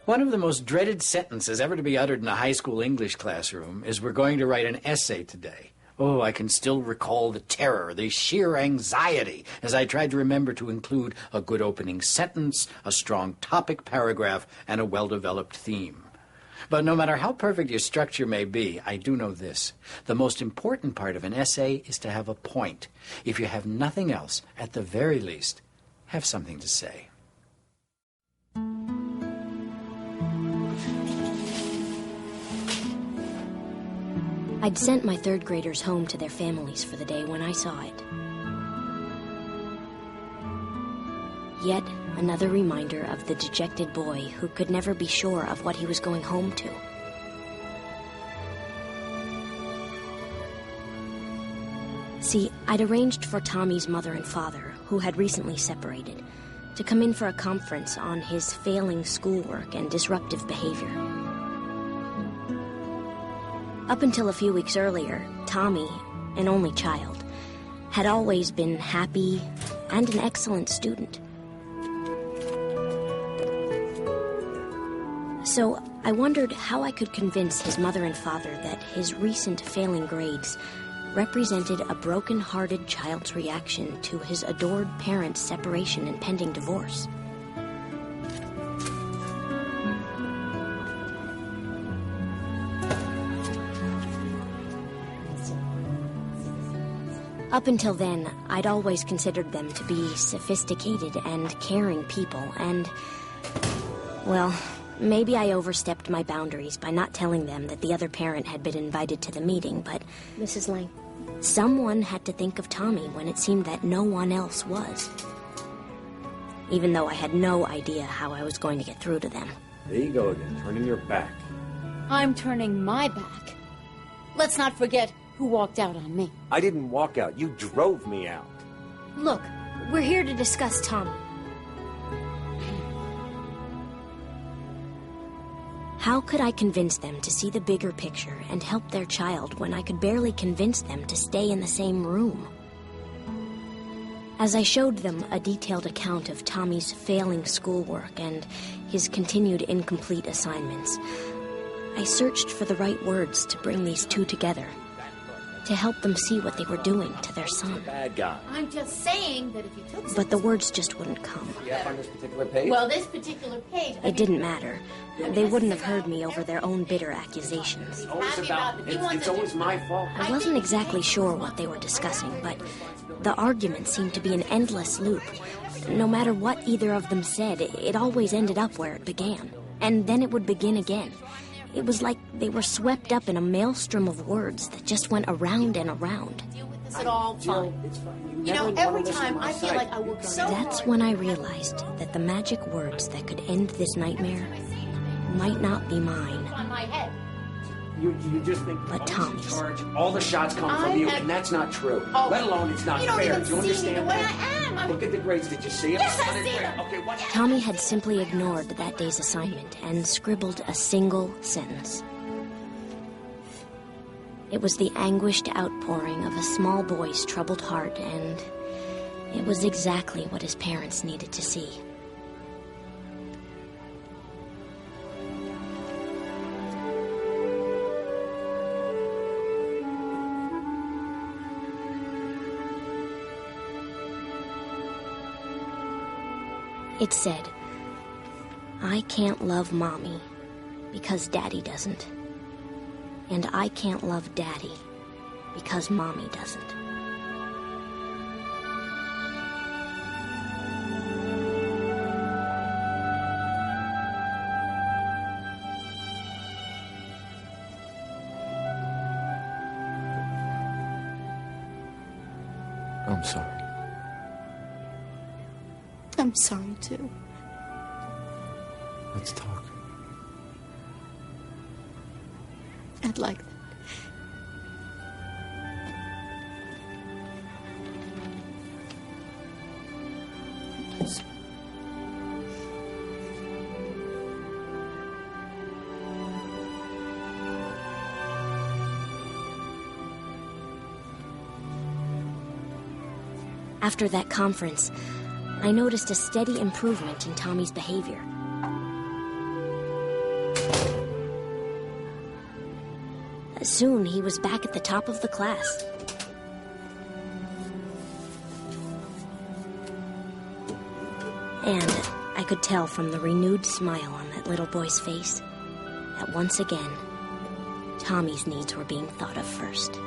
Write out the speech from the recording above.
One of the most dreaded sentences ever to be uttered in a high school English classroom is, "We're going to write an essay today." Oh, I can still recall the terror, the sheer anxiety, as I tried to remember to include a good opening sentence, a strong topic paragraph, and a well-developed theme. But no matter how perfect your structure may be, I do know this. The most important part of an essay is to have a point. If you have nothing else, at the very least, have something to say. I'd sent my third graders home to their families for the day when I saw it. Yet another reminder of the dejected boy who could never be sure of what he was going home to. See, I'd arranged for Tommy's mother and father, who had recently separated, to come in for a conference on his failing schoolwork and disruptive behavior. Up until a few weeks earlier, Tommy, an only child, had always been happy and an excellent student. So I wondered how I could convince his mother and father that his recent failing grades represented a broken-hearted child's reaction to his adored parents' separation and pending divorce. Up until then, I'd always considered them to be sophisticated and caring people, and, well, maybe I overstepped my boundaries by not telling them that the other parent had been invited to the meeting, but Mrs. Lang, someone had to think of Tommy when it seemed that no one else was. Even though I had no idea how I was going to get through to them. There you go again, turning your back. I'm turning my back. Let's not forget who walked out on me. I didn't walk out. You drove me out. Look, we're here to discuss Tommy. How could I convince them to see the bigger picture and help their child when I could barely convince them to stay in the same room? As I showed them a detailed account of Tommy's failing schoolwork and his continued incomplete assignments, I searched for the right words to bring these two together, to help them see what they were doing to their son. Bad guy. I'm just saying that if you took... But the words just wouldn't come. Yeah, on this particular page? Well, this particular page... It didn't matter. They wouldn't have heard me over their own bitter accusations. It's always my fault. I wasn't exactly sure what they were discussing, but the argument seemed to be an endless loop. No matter what either of them said, it always ended up where it began. And then it would begin again. It was like they were swept up in a maelstrom of words that just went around and around. It's all fine. You know, every time I feel like I work so hard. That's when I realized that the magic words that could end this nightmare might not be mine. On my head. You just think But Tommy's. all the shots come from you, and that's not true. Oh, let alone it's not you don't fair. even Do you see understand me the way that? I am. Look at the grades. Did you see it? Yes, I see them. Okay, what? Tommy had simply ignored that day's assignment and scribbled a single sentence. It was the anguished outpouring of a small boy's troubled heart, and it was exactly what his parents needed to see. It said, "I can't love Mommy because Daddy doesn't. And I can't love Daddy because Mommy doesn't." I'm sorry. I'm sorry, too. Let's talk. I'd like that. Yes. After that conference, I noticed a steady improvement in Tommy's behavior. Soon he was back at the top of the class. And I could tell from the renewed smile on that little boy's face that once again, Tommy's needs were being thought of first.